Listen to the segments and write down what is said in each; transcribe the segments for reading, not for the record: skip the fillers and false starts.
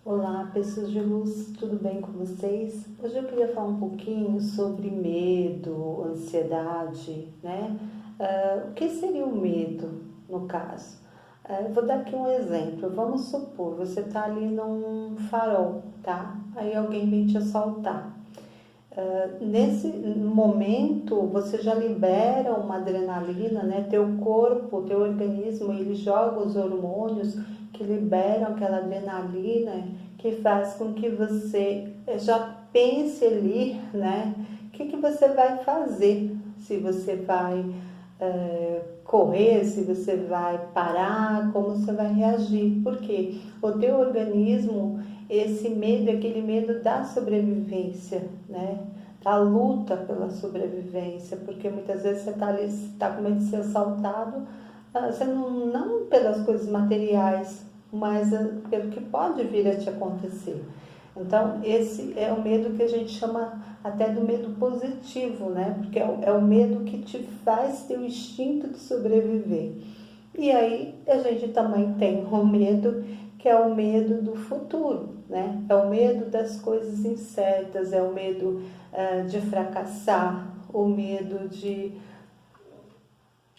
Olá, pessoas de luz, tudo bem com vocês? Hoje eu queria falar um pouquinho sobre medo, ansiedade, né? O que seria o medo, no caso? Eu vou dar aqui um exemplo. Vamos supor, você está ali num farol, tá? Aí alguém vem te assaltar. Nesse momento, você já libera uma adrenalina, né? Teu corpo, teu organismo, ele joga os hormônios que liberam aquela adrenalina que faz com que você já pense ali, né? O que você vai fazer? Se você vai correr, se você vai parar, como você vai reagir. Porque o teu organismo, esse medo é aquele medo da sobrevivência, né? Da luta pela sobrevivência, porque muitas vezes você está ali, está com medo de ser assaltado, você não pelas coisas materiais, mas pelo que pode vir a te acontecer. Então, esse é o medo que a gente chama até do medo positivo, né? Porque é o medo que te faz ter o instinto de sobreviver. E aí, a gente também tem o medo, que é o medo do futuro, né? É o medo das coisas incertas, é o medo de fracassar, o medo de...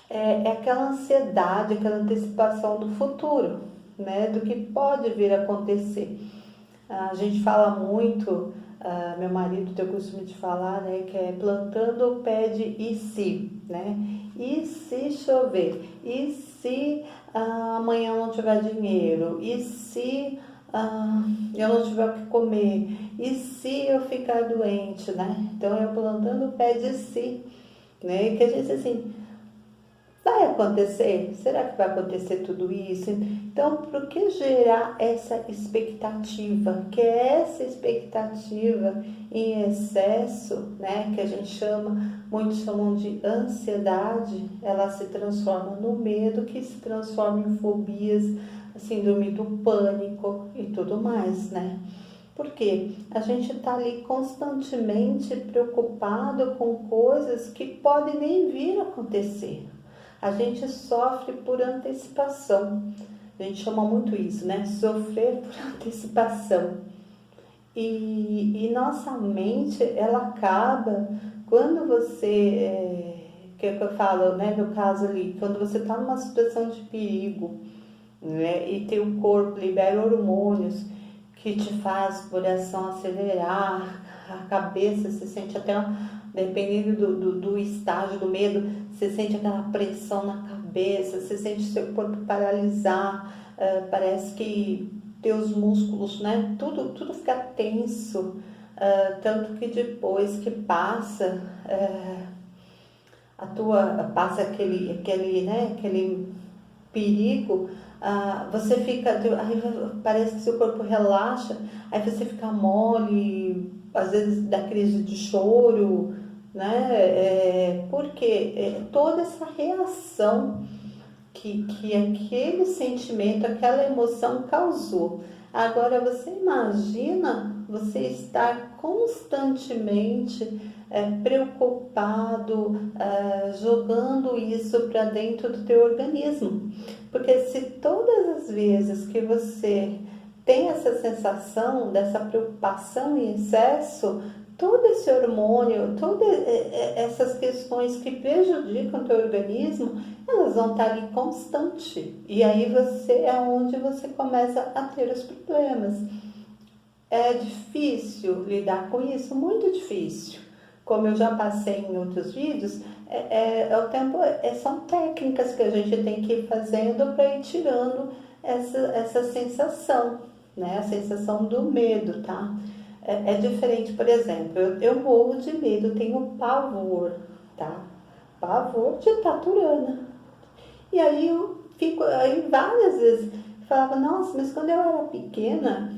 É aquela ansiedade, aquela antecipação do futuro, né? Do que pode vir a acontecer. A gente fala muito, meu marido tem o costume de falar, né, que é plantando o pé de e se, né? E se chover? E se amanhã eu não tiver dinheiro? E se eu não tiver o que comer? E se eu ficar doente, né? Então, eu plantando o pé de si, né? Que a gente assim, vai acontecer? Será que vai acontecer tudo isso? Então, por que gerar essa expectativa? Que é essa expectativa em excesso, né? Que a gente chama, muitos chamam de ansiedade, ela se transforma no medo, que se transforma em fobias, síndrome do pânico e tudo mais, né? Porque a gente está ali constantemente preocupado com coisas que podem nem vir a acontecer. A gente sofre por antecipação. A gente chama muito isso, né? Sofrer por antecipação. E nossa mente, ela acaba, quando você, que é o que eu falo, né? No caso ali, quando você está numa situação de perigo, né? E teu corpo libera hormônios que te faz o coração acelerar, a cabeça se sente até, dependendo do estágio do medo, você sente aquela pressão na cabeça, você sente seu corpo paralisar, parece que teus músculos, né, tudo fica tenso, tanto que depois que passa, passa aquele perigo, você fica, aí parece que seu corpo relaxa, aí você fica mole, às vezes dá crise de choro, né? Porque toda essa reação que aquele sentimento, aquela emoção causou. Agora você imagina você estar constantemente preocupado, jogando isso para dentro do teu organismo. Porque se todas as vezes que você tem essa sensação dessa preocupação em excesso, todo esse hormônio, todas essas questões que prejudicam o teu organismo, elas vão estar ali constante. E aí é onde você começa a ter os problemas. É difícil lidar com isso, muito difícil. Como eu já passei em outros vídeos, são técnicas que a gente tem que ir fazendo para ir tirando essa sensação, né? A sensação do medo, tá? É diferente, por exemplo, eu morro de medo, tenho pavor, tá? Pavor de taturana. E aí eu fico, aí várias vezes, falava, nossa, mas quando eu era pequena,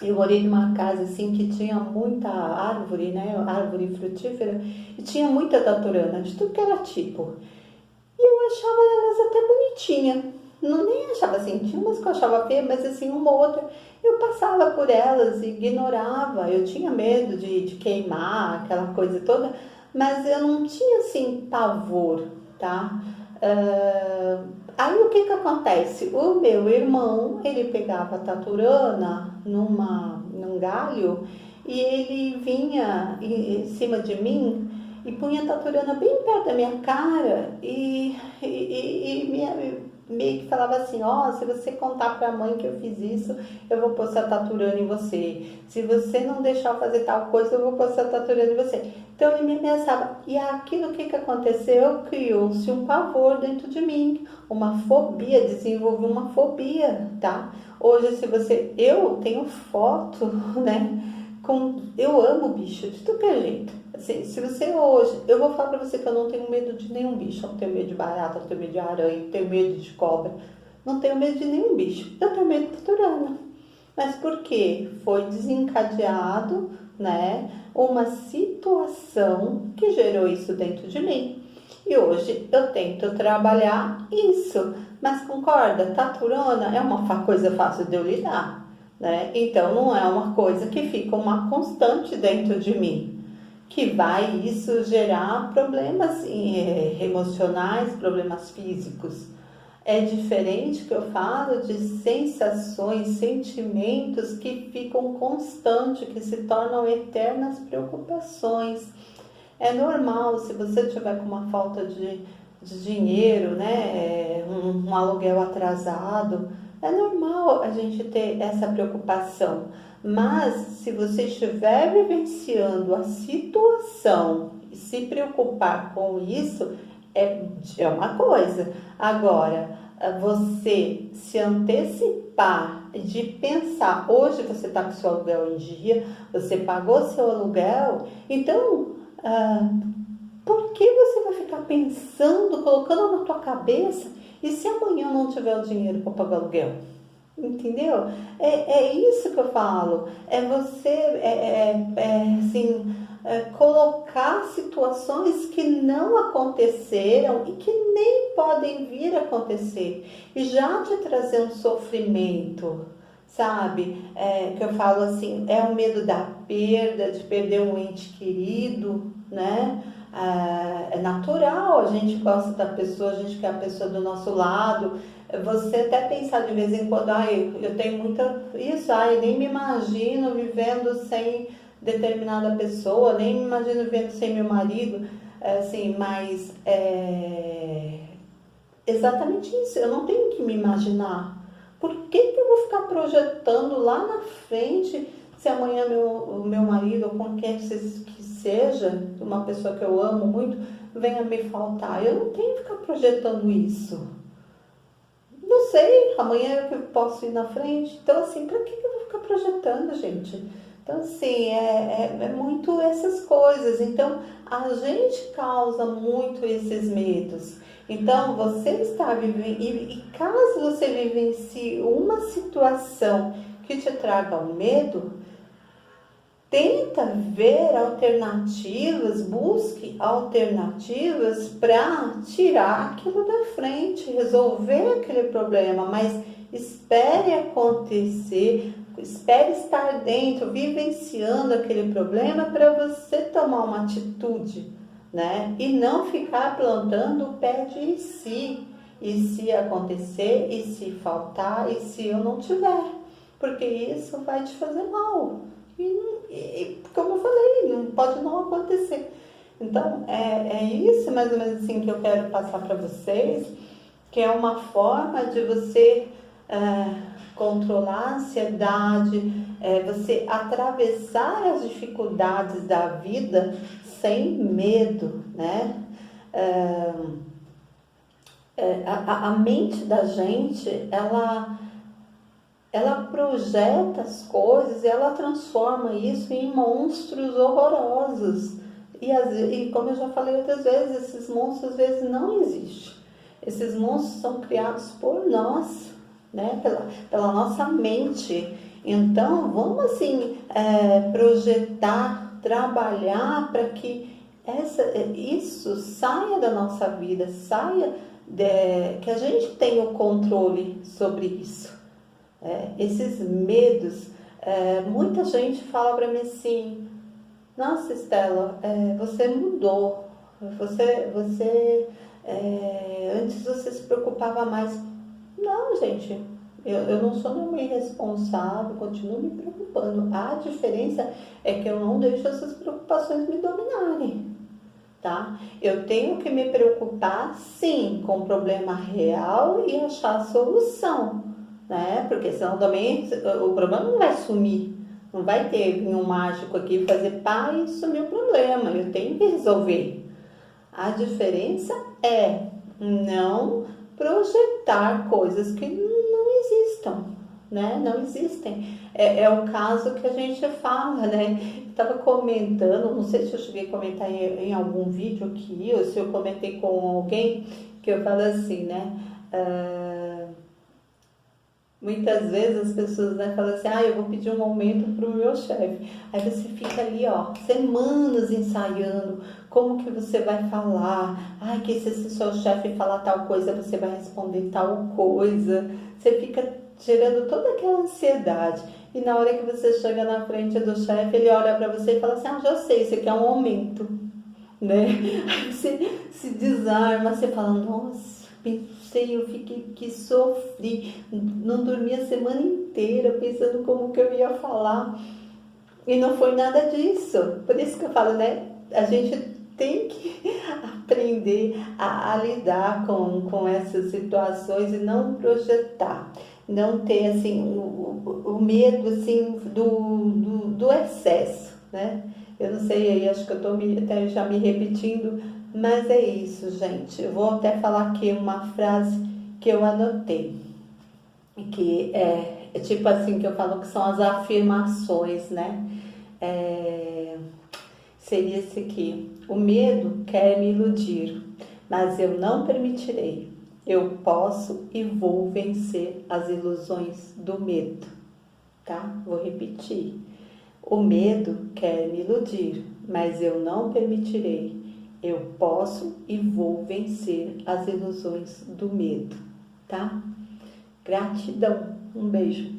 eu morei numa casa assim que tinha muita árvore, né? Árvore frutífera, e tinha muita taturana, de tudo que era tipo. E eu achava elas até bonitinhas. Não nem achava assim, tinha umas que eu achava feia, mas assim, uma ou outra, eu passava por elas e ignorava. Eu tinha medo de queimar, aquela coisa toda, mas eu não tinha assim pavor, tá? Aí o que que acontece? O meu irmão, ele pegava a taturana num galho e ele vinha em cima de mim e punha a taturana bem perto da minha cara meio que falava assim, ó, se você contar pra mãe que eu fiz isso, eu vou pôr essa taturana em você. Se você não deixar eu fazer tal coisa, eu vou pôr essa taturana em você. Então ele me ameaçava. E aquilo que aconteceu? Criou-se um pavor dentro de mim, uma fobia, desenvolvi uma fobia, tá? Hoje, eu tenho foto, né? Eu amo bicho de tudo que é jeito. Assim, se você hoje, eu vou falar pra você que eu não tenho medo de nenhum bicho. Eu não tenho medo de barata, não tenho medo de aranha, não tenho medo de cobra. Não tenho medo de nenhum bicho. Eu tenho medo de taturana. Mas por quê? Foi desencadeado, né, uma situação que gerou isso dentro de mim. E hoje eu tento trabalhar isso. Mas concorda? Taturana é uma coisa fácil de eu lidar, né? Então não é uma coisa que fica uma constante dentro de mim, que vai isso gerar problemas emocionais, problemas físicos. É diferente que eu falo de sensações, sentimentos que ficam constantes, que se tornam eternas preocupações. É normal, se você tiver com uma falta de dinheiro, né, um aluguel atrasado, é normal a gente ter essa preocupação. Mas se você estiver vivenciando a situação e se preocupar com isso, é uma coisa. Agora, você se antecipar de pensar, hoje você está com seu aluguel em dia, você pagou seu aluguel, então por que você vai ficar pensando, colocando na tua cabeça, e se amanhã não tiver o dinheiro para pagar o aluguel? Entendeu? É isso que eu falo. É você colocar situações que não aconteceram e que nem podem vir a acontecer e já te trazer um sofrimento, sabe? Que eu falo assim, é o medo da perda, de perder um ente querido, né? É natural, a gente gosta da pessoa, a gente quer a pessoa do nosso lado. Você até pensar de vez em quando, eu tenho muita isso, nem me imagino vivendo sem determinada pessoa, nem me imagino vivendo sem meu marido, assim, mas exatamente isso, eu não tenho que me imaginar. Por que eu vou ficar projetando lá na frente se amanhã o meu marido ou qualquer que seja, uma pessoa que eu amo muito, venha me faltar? Eu não tenho que ficar projetando isso. Não sei, amanhã eu posso ir na frente. Então, assim, pra que eu vou ficar projetando, gente? Então, assim, é muito essas coisas. Então, a gente causa muito esses medos. Então, você está vivendo, e caso você vivencie uma situação que te traga um medo, tenta ver alternativas, busque alternativas para tirar aquilo da frente, resolver aquele problema, mas espere acontecer, espere estar dentro, vivenciando aquele problema para você tomar uma atitude, né? E não ficar plantando o pé de si. E se acontecer, e se faltar, e se eu não tiver, porque isso vai te fazer mal. E como eu falei, não pode não acontecer. Então, é isso mais ou menos assim que eu quero passar para vocês, que é uma forma de você controlar a ansiedade, você atravessar as dificuldades da vida sem medo, né? A mente da gente, ela projeta as coisas e ela transforma isso em monstros horrorosos. E como eu já falei outras vezes, esses monstros às vezes não existem. Esses monstros são criados por nós, né? Pela nossa mente. Então, vamos assim, projetar, trabalhar para que isso saia da nossa vida, que a gente tenha o controle sobre isso. Esses medos, muita gente fala para mim assim, nossa, Estela, você mudou, você Antes você se preocupava mais. Não, gente, eu não sou nenhuma irresponsável, continuo me preocupando. A diferença é que eu não deixo essas preocupações me dominarem, tá? Eu tenho que me preocupar, sim, com o problema real e achar a solução, né? Porque senão também o problema não vai sumir. Não vai ter um mágico aqui fazer pá e sumir o problema. Eu tenho que resolver. A diferença é não projetar coisas que não existam, né? Não existem. É o caso que a gente fala, né? Estava comentando, não sei se eu cheguei a comentar em algum vídeo aqui, ou se eu comentei com alguém, que eu falo assim, né? Muitas vezes as pessoas, né, falam assim, eu vou pedir um aumento para o meu chefe. Aí você fica ali, semanas ensaiando como que você vai falar. Que se seu chefe falar tal coisa, você vai responder tal coisa. Você fica gerando toda aquela ansiedade. E na hora que você chega na frente do chefe, ele olha para você e fala assim, já sei, isso aqui é um aumento, né? Aí você se desarma, você fala, nossa, pensei, eu fiquei que sofri, não dormi a semana inteira pensando como que eu ia falar e não foi nada disso. Por isso que eu falo, né? A gente tem que aprender a lidar com essas situações e não projetar, não ter assim o medo assim do excesso, né? Eu não sei aí, acho que eu estou até já me repetindo, mas é isso, gente. Eu vou até falar aqui uma frase que eu anotei, que é tipo assim, que eu falo que são as afirmações, né? Seria esse aqui: o medo quer me iludir, mas eu não permitirei. Eu posso e vou vencer as ilusões do medo, tá? Vou repetir. O medo quer me iludir, mas eu não permitirei. Eu posso e vou vencer as ilusões do medo, tá? Gratidão. Um beijo.